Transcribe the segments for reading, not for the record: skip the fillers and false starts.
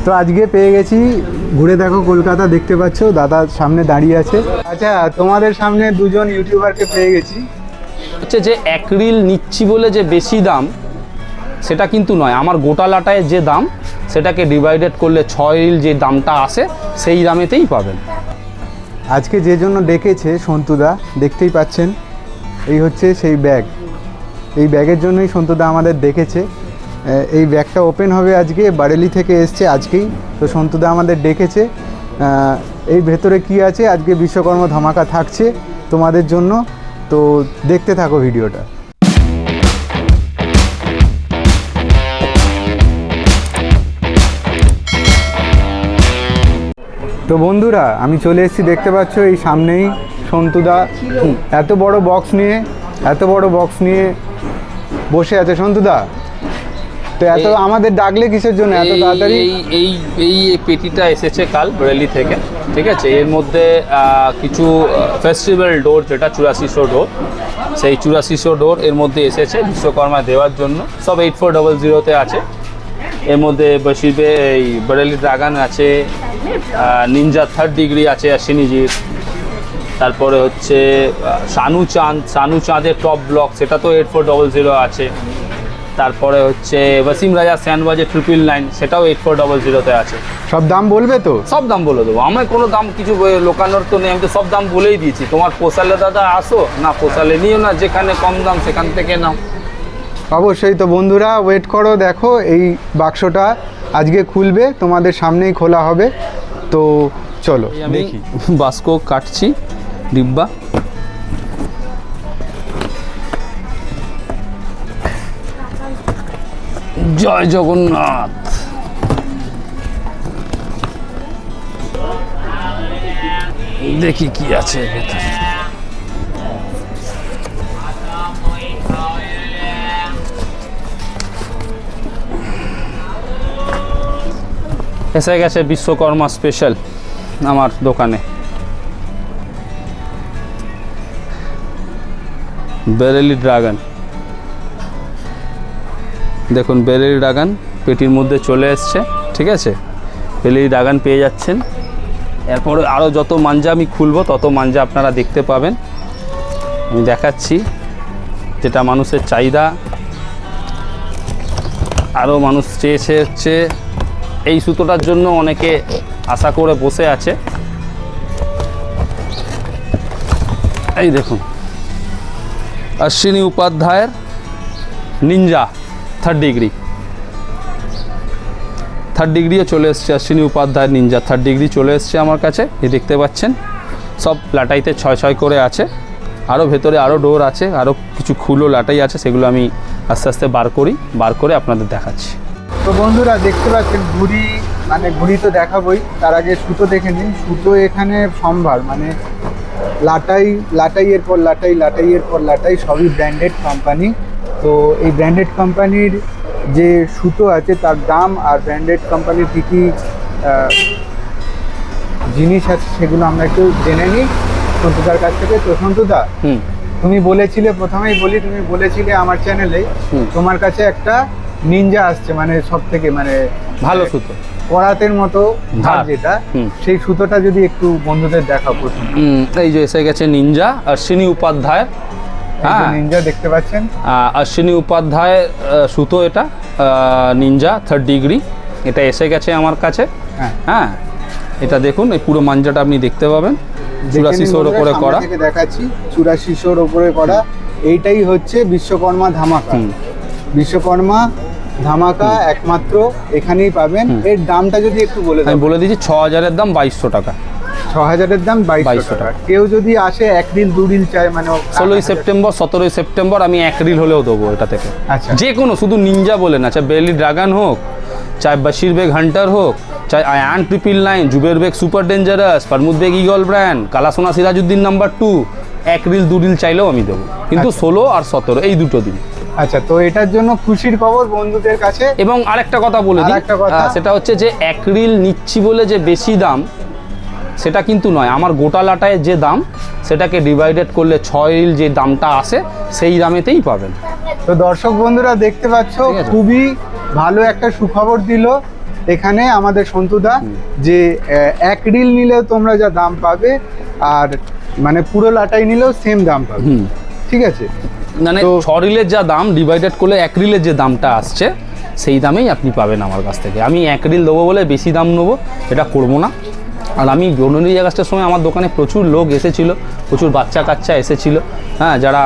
তো আজকে পেয়ে গেছি, ঘুরে দেখো কলকাতা দেখতে পাচ্ছ, দাদার সামনে দাঁড়িয়ে আছে। আচ্ছা, তোমাদের সামনে দুজন ইউটিউবারকে পেয়ে গেছি। হচ্ছে যে অ্যাক্রিল নিচ্ছি বলে যে বেশি দাম সেটা কিন্তু নয়, আমার গোটা লাটায় যে দাম সেটাকে ডিভাইডেড করলে 6 রিল যে দামটা আসে সেই দামেতেই পাবেন। আজকে যে জন্য ডেকেছে সন্তুদা, দেখতেই পাচ্ছেন এই হচ্ছে সেই ব্যাগ। এই ব্যাগের জন্যই সন্তুদা আমাদের ডেকেছে। এই ব্যাগটা ওপেন হবে আজকে, বারেলি থেকে এসছে আজকেই। তো সন্তুদা আমাদের ডেকেছে। এই ভেতরে কি আছে আজকে বিশ্বকর্মা ধামাকা থাকছে তোমাদের জন্য, তো দেখতে থাকো ভিডিওটা। তো বন্ধুরা, আমি চলে এসেছি, দেখতে পাচ্ছ এই সামনেই সন্তুদা এত বড় বক্স নিয়ে বসে আছে। সন্তুদা, তো এত আমাদের ডাকলে কিসের জন্য এত তাড়াতাড়ি? এই পেটিটা এসেছে কাল বেরেলি থেকে, ঠিক আছে। এর মধ্যে কিছু ফেস্টিভ্যাল ডোর, যেটা 8400 ডোর, সেই 8400 ডোর এর মধ্যে এসেছে বিশ্বকর্মা দেওয়ার জন্য। সব 8400-তে আছে। এর মধ্যে বসিবে এই বেরেলি ড্রাগন আছে, নিনজা 3rd ডিগ্রি আছে অশ্বিনীজির, তারপরে হচ্ছে শানু চাঁদের টপ ব্লক, সেটা তো 8400 আছে। তারপরে হচ্ছে ওয়াসিম রাজা স্যান্ডবাজের 999, সেটাও 8400-তে আছে। সব দাম বলবে তো? সব দাম বলে দেবো, আমার কোনো দাম কিছু লোকানোর তো নেই, আমি তো সব দাম বলেই দিয়েছি। তোমার পোষালে দাদা আসো, না পোষালে নিও না, যেখানে কম দাম সেখান থেকে নাও। অবশ্যই। তো বন্ধুরা ওয়েট করো, দেখো এই বাক্সটা আজকে খুলবে, তোমাদের সামনেই খোলা হবে। তো চলো আমি দেখি। বাস্ক কাটছি, ডিব্বা। জয় জগন্নাথ। দেখি কি আছে ভেতরে। এসে গেছে বিশ্বকর্মা স্পেশাল আমার দোকানে। বেরেলি ড্রাগন, দেখুন বেরেলি ড্রাগন পেটির মধ্যে চলে এসছে, ঠিক আছে। বেরেলি ড্রাগন পেয়ে যাচ্ছেন। এরপরে আরও যত মাঞ্জা আমি খুলবো তত মাঞ্জা আপনারা দেখতে পাবেন। আমি দেখাচ্ছি যেটা মানুষের চাহিদা। আরও মানুষ চেয়েছে হচ্ছে এই সুতোটার জন্য, অনেকে আশা করে বসে আছে। এই দেখুন অশ্বিনী উপাধ্যায়ের নিনজা 3rd ডিগ্রিও চলে এসছে। অশ্বিনী উপাধ্যায়ের নিনজা 3rd ডিগ্রি চলে এসছে আমার কাছে। এই দেখতে পাচ্ছেন সব লাটাইতে 6 করে আছে। আরও ভেতরে আরও ডোর আছে, আরও কিছু খুলো লাটাই আছে, সেগুলো আমি আস্তে আস্তে বার করে আপনাদের দেখাচ্ছি। তো বন্ধুরা দেখতে পাচ্ছেন ঘুড়ি তো দেখাবই, তার আগে সুতো দেখে নিন। সুতো এখানে সম্ভার, মানে লাটাইয়ের পর লাটাই সবই ব্র্যান্ডেড কোম্পানি। তো এই ব্র্যান্ডেড কোম্পানির যে সুতো আছে তার দাম, আর ব্র্যান্ডেড কোম্পানির কী কী জিনিস আছে সেগুলো আমরা একটু জেনে নিই সন্তুদার কাছ থেকে। তো সন্তুদা, তুমি বলেছিলে, প্রথমেই বলি, তুমি বলেছিলে আমার চ্যানেলে তোমার কাছে একটা নিনজা আসছে, মানে সব থেকে মানে ভালো সুতো, করাতের মতো যেটা, সেই সুতোটা যদি একটু বন্ধুদের দেখাও প্রথম। এই যে এসে গেছে নিনজা অশ্বিনী উপাধ্যায়ের। হ্যাঁ, নিনজা দেখতে পাচ্ছেন, অশ্বিনী উপাধ্যায় সুতো, এটা নিনজা 3rd ডিগ্রি, এটা এসে গেছে আমার কাছে। হ্যাঁ, এটা দেখুন, এই পুরো মাঞ্জাটা আপনি দেখতে পাবেন 8400-র উপরে করা। দেখাচ্ছি 8400-র উপরে করা। এইটাই হচ্ছে বিশ্বকর্মা ধামাকা। বিশ্বকর্মা ধামাকা একমাত্র এখানেই পাবেন। এর দামটা যদি একটু বলে দেন। আমি বলে দিচ্ছি, 6000-এর দাম 2200 টাকা। 6000-এর দাম 2200 টাকা। কেউ যদি আসে 1 রিল 2 রিল চায়, মানে 16ই সেপ্টেম্বর 17ই সেপ্টেম্বর আমি 1 রিল হলেও দেবো এটা থেকে। আচ্ছা, যে কোনো, শুধু নিনজা বলে না, চাই বেরেলি ড্রাগন হোক, চাই বাশির বেগ হান্টার হোক, চাই Ayan 999, Zuber Beg super dangerous, Farmud Beg eagle brand, Kalasona Sirajuddin number 2, 1 reel 2 reel চাইলেও আমি দেবো, কিন্তু 16 আর 17 এই দুটো দিন। আচ্ছা, তো এটার জন্য খুশির খবর বন্ধুদের কাছে। এবং আরেকটা কথা বলে দিই, সেটা হচ্ছে যে 1 রিল নিচ্ছি বলে যে বেশি দাম সেটা কিন্তু নয়, আমার গোটা লাটায় যে দাম সেটাকে ডিভাইডেড করলে 6 রিল যে দামটা আসে সেই দামেতেই পাবেন। তো দর্শক বন্ধুরা দেখতে পাচ্ছ, খুবই ভালো একটা সুখবর দিল এখানে আমাদের সন্তুদা যে এক রিল নিলেও তোমরা যা দাম পাবে আর মানে পুরো লাটাই নিলেও সেম দাম পাবে, ঠিক আছে? মানে 6 রিলের যা দাম ডিভাইডেড করলে 1 রিলের যে দামটা আসছে সেই দামেই আপনি পাবেন আমার কাছ থেকে। আমি 1 রিল দেবো বলে বেশি দাম নেবো এটা করবো না। আর আমি বর্ণালী আগস্টের সময় আমার দোকানে প্রচুর লোক এসেছিল, প্রচুর বাচ্চা কাচ্চা এসেছিল, হ্যাঁ, যারা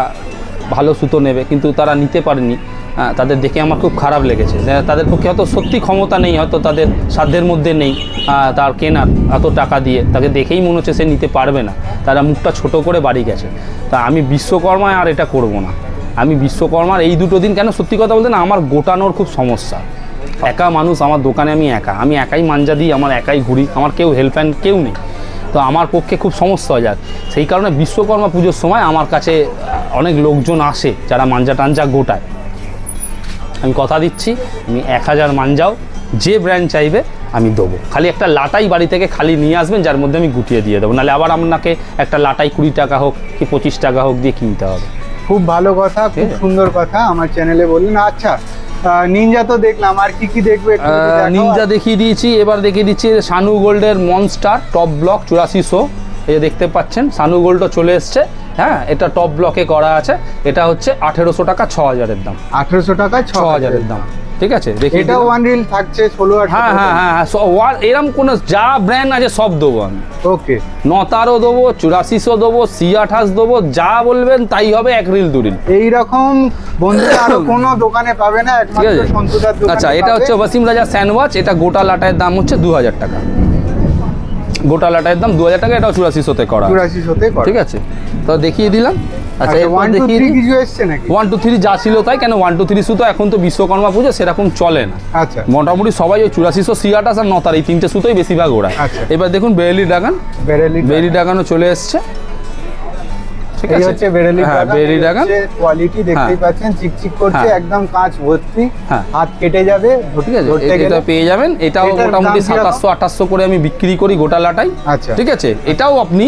ভালো সুতো নেবে কিন্তু তারা নিতে পারেনি। হ্যাঁ, তাদের দেখে আমার খুব খারাপ লেগেছে। তাদের পক্ষে হয়তো সত্যি ক্ষমতা নেই, হয়তো তাদের সাধ্যের মধ্যে নেই তার কেনার এত টাকা দিয়ে, তাকে দেখেই মনে হচ্ছে সে নিতে পারবে না, তারা মুখটা ছোট করে বাড়ি গেছে। তা আমি বিশ্বকর্মায় আর এটা করব না। আমি বিশ্বকর্মার এই 2 দিন, কেন সত্যি কথা বলতে না, আমার গোটানোর খুব সমস্যা। একা মানুষ, আমার দোকানে আমি একাই মাঞ্জা দিই, আমার একাই ঘুরি, আমার কেউ হেল্প হ্যান্ড কেউ নেই। তো আমার পক্ষে খুব সমস্যা হয়ে যায়। সেই কারণে বিশ্বকর্মা পুজোর সময় আমার কাছে অনেক লোকজন আসে যারা মাঞ্জা টাঞ্জা গোটায়। আমি কথা দিচ্ছি, আমি 1000 মাঞ্জাও যে ব্র্যান্ড চাইবে আমি দেবো। খালি একটা লাটাই বাড়ি থেকে খালি নিয়ে আসবেন, যার মধ্যে আমি গুটিয়ে দিয়ে দেবো। নাহলে আবার আপনাকে একটা লাটাই 20 টাকা হোক কি 25 টাকা হোক দিয়ে কিনতে হবে। খুব ভালো কথা, খুব সুন্দর কথা আমার চ্যানেলে বললেন। আচ্ছা, নিনজা তো দেখলাম, আর কি কি দেখবে? নিনজা দেখিয়ে দিয়েছি, এবার দেখিয়ে দিচ্ছি সানু গোল্ডের মনস্টার টপ ব্লক 8400। এই যে দেখতে পাচ্ছেন সানু গোল্ডও চলে এসছে। হ্যাঁ, এটা টপ ব্লকে করা আছে। এটা হচ্ছে 1800 টাকা 6000-এর দাম। 1800 টাকা 6000-এর দাম, ঠিক আছে? দেখি এটা ওয়ান রিল থাকছে 16 আর হ্যাঁ হ্যাঁ হ্যাঁ হ্যাঁ, এরকম কোনো যা ব্র্যান্ড আছে সব দেবো আমি। ওকে, 9তারও দেবো, 8400 দেবো, C28 দেবো, যা বলবেন তাই হবে। 1 রিল 2 রিল এইরকম বন্ধুরা আর কোনো দোকানে পাবে না, ঠিক আছে? একমাত্র সন্তুদার দোকানে। আচ্ছা, এটা হচ্ছে ওয়াসিম রাজা স্যান্ডওয়াচ। এটা গোটা লাটাইয়ের দাম হচ্ছে 2000 টাকা। গোটা লাটাইয়ের দাম 2000 টাকা। এটাও 8400-তে করা, 8400-তে করা, ঠিক আছে? তো দেখিয়ে দিলাম। আচ্ছা, 1 2 3 কিছু এসছে নাকি? 1 2 3 যা ছিল তাই। কেন 1 2 3 সুতো এখন তো বিশ্বকর্মা পুজো সেরকম চলে না। আচ্ছা, মোটামুটি সবাই ওই 8400, C28 আর 9তার এই 3টে সুতোই বেশিরভাগ ওড়ায়। আচ্ছা। এবার দেখুন বেরেলি ড্রাগন, বেরেলি ড্রাগনও চলে এসছে, ঠিক এই আছে? হচ্ছে বেরেলি হ্যাঁ, ড্রাগন। বেরেলি ড্রাগন কোয়ালিটি দেখতেই হ্যাঁ। পাচ্ছেন, চিকচিক করছে, হ্যাঁ। একদম কাঁচ ভর্তি, হ্যাঁ। হাত কেটে যাবে, ঠিক আছে? ধরতে গেলে। এটা পেয়ে যাবেন। এটাও এটার মোটামুটি দাম কিরকম? 2700-2800 করে আমি বিক্রি করি গোটা লাটাই। আচ্ছা, ঠিক আছে? এটাও আপনি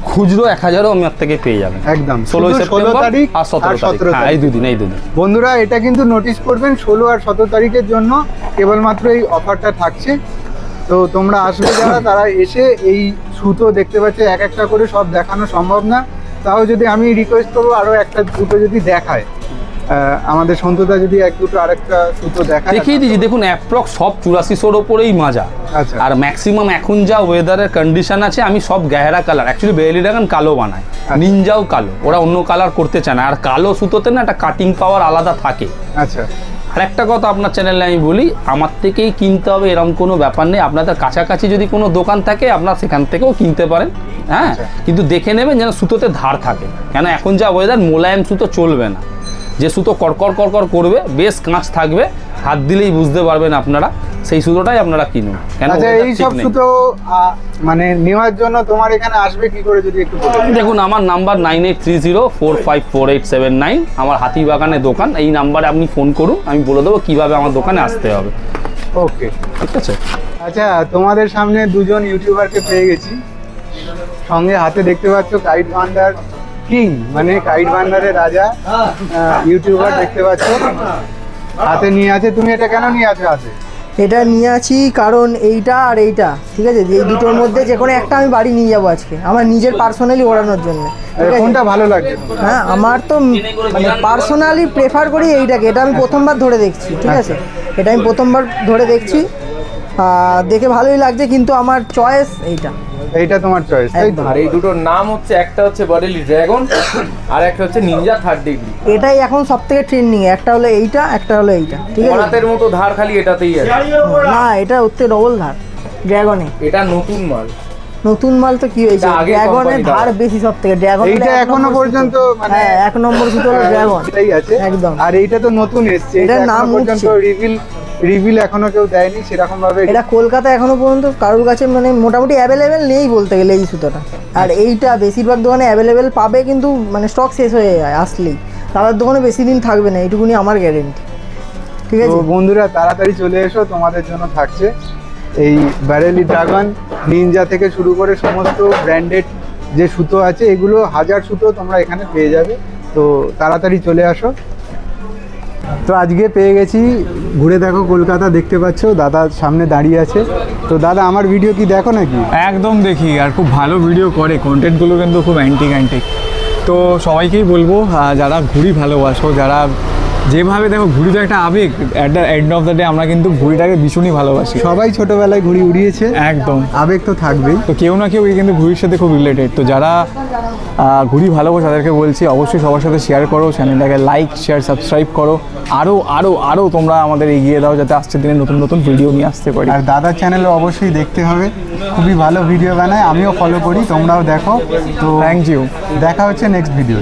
খুচরো 1000-ও আমার থেকে পেয়ে যাবেন। একদম 16 সেপ্টেম্বর তারিখ আর 17 তারিখ। হ্যাঁ, এই দুদিন। বন্ধুরা এটা কিন্তু নোটিস করবেন, 16 আর 17 তারিখের জন্য কেবলমাত্র এই অফারটা থাকছে। তো তোমরা আসবে যারা, তারা এসে এই সুতো দেখতে পাচ্ছে, এক একটা করে সব দেখানো সম্ভব না। তাও যদি আমি রিকোয়েস্ট করবো আরও একটা দুটো যদি দেখায়, আমাদের সন্তুদা যদি এক দুটো আরেকটা সুতো দেখায়। দেখিয়ে দিচ্ছি। দেখুন অ্যাপ্রক্স সব 8400-র ওপরেই মাজা। আচ্ছা, আর ম্যাক্সিমাম এখন যা ওয়েদারের কন্ডিশন আছে, আমি সব গেহরা কালার, অ্যাকচুয়ালি বেরেলি ড্রাগন কালো বানায়, নিনজাও কালো, ওরা অন্য কালার করতে চায় না। আর কালো সুতোতে না একটা কাটিং পাওয়ার আলাদা থাকে। আচ্ছা, আর একটা কথা আপনার চ্যানেলে আমি বলি, আমার থেকেই কিনতে হবে এরকম কোনো ব্যাপার নেই। আপনাদের কাছাকাছি যদি কোনো দোকান থাকে আপনারা সেখান থেকেও কিনতে পারেন। হ্যাঁ, কিন্তু দেখে নেবেন যেন সুতোতে ধার থাকে। কেন এখন যা ওয়েদার, মোলায়েম সুতো চলবে না। যে সুতো কড়কড় কড়কড় করবে, বেশ কাঁচ থাকবে, হাত দিলেই বুঝতে পারবেন আপনারা, সেই সুতোটাই আপনারা কিনুন। কেন আচ্ছা, এই সব সুতো মানে নেওয়ার জন্য তোমার এখানে আসবে কি করে যদি একটু বলো? দেখুন আমার নাম্বার 9830454879, আমার হাতিবাগানে দোকান। এই নাম্বারে আপনি ফোন করুন, আমি বলে দেবো কীভাবে আমার দোকানে আসতে হবে। ওকে, ঠিক আছে? আচ্ছা, তোমাদের সামনে দুজন ইউটিউবারকে পেয়ে গেছি। সঙ্গে হাতে দেখতে পাচ্ছ কাইট ভান্ডার কিং, মানে কাইট ভান্ডারের রাজা ইউটিউবার দেখতে পাচ্ছ, হাতে নিয়ে আছে। তুমি এটা কেন নিয়ে আছো হাতে? এটা নিয়ে আছি কারণ এইটা আর এইটা, ঠিক আছে, এই দুটোর মধ্যে যে কোনো একটা আমি বাড়ি নিয়ে যাবো আজকে, আমার নিজের পার্সোনালি ওড়ানোর জন্য। কোনটা ভালো লাগছে? হ্যাঁ, আমার তো মানে পার্সোনালি প্রেফার করি এইটাকে। এটা আমি প্রথমবার ধরে দেখছি, ঠিক আছে, এটা আমি প্রথমবার ধরে দেখছি, দেখে ভালোই লাগছে, কিন্তু আমার চয়েস এইটা। এইটা তোমার চয়েস, তাই তো? আর এই দুটোর নাম হচ্ছে, একটা হচ্ছে বেরেলি ড্রাগন আর একটা হচ্ছে নিনজা 3rd ডিগ্রি। এটাই এখন সব থেকে ট্রেন্ডিং। একটা হলো এইটা, একটা হলো এইটা, ঠিক আছে? করাতের মতো ধার খালি এটাতেই আছে। না, এটা ওতে ডবল ধার ড্রাগনে। এটা নতুন মাল। নতুন মাল তো কি হয়েছে, এটা আগে ড্রাগনের company ধার বেশি সব থেকে। ড্রাগন এইটা এখনো পর্যন্ত মানে হ্যাঁ, 1 নম্বর সুতো হলো ড্রাগন, এটাই আছে একদম। আর এইটা তো নতুন এসছে, এটার এটা নাম এখনো পর্যন্ত রিভিল এখনো কেউ দেয়নি সেরকম ভাবে। এটা কলকাতা এখনো পর্যন্ত কারোর কাছে মানে মোটামুটি অ্যাভেলেবেল নেই বলতে গেলে এই সুতোটা। আর এইটা বেশিরভাগ দোকানে অ্যাভেলেবেল পাবে, কিন্তু মানে স্টক শেষ হয়ে যায় আসলেই। তাদের দোকানে বেশি দিন থাকবে না, এইটুকুনি আমার গ্যারেন্টি, ঠিক তো আছে? বন্ধুরা তাড়াতাড়ি চলে এসো, তোমাদের জন্য থাকছে এই বেরেলি ড্রাগন, নিনজা থেকে শুরু করে সমস্ত ব্র্যান্ডেড যে সুতো আছে, এগুলো 1000 সুতো তোমরা এখানে পেয়ে যাবে। তো তাড়াতাড়ি চলে আসো। তো আজকে পেয়ে গেছি, ঘুরে দেখো কলকাতা, দেখতে পাচ্ছ দাদা সামনে দাঁড়িয়ে আছে। তো দাদা আমার ভিডিও কি দেখো নাকি? একদম দেখি, আর খুব ভালো ভিডিও করে, কন্টেন্টগুলো কিন্তু খুব অ্যান্টিক। তো সবাইকেই বলবো যারা ঘুড়ি ভালোবাসো, যারা যেভাবে দেখো ঘুড়ি তো একটা আবেগ, at the end of the day আমরা কিন্তু ঘুড়িটাকে ভীষণই ভালোবাসি। সবাই ছোটবেলায় ঘুড়ি উড়িয়েছে, একদম, আবেগ তো থাকবেই। তো কেউ না কেউ এই কিন্তু ঘুড়ির সাথে খুব রিলেটেড। তো যারা ঘুড়ি ভালোবাসো তাদেরকে বলছি অবশ্যই সবার সাথে শেয়ার করো, চ্যানেলটাকে লাইক শেয়ার সাবস্ক্রাইব করো, আরও তোমরা আমাদের এগিয়ে দাও যাতে আসছে দিনে নতুন নতুন ভিডিও নিয়ে আসতে পারি। আর দাদার চ্যানেলে অবশ্যই দেখতে হবে, খুবই ভালো ভিডিও বানায়, আমিও ফলো করি, তোমরাও দেখো। তো থ্যাংক ইউ, দেখা হচ্ছে নেক্সট ভিডিও।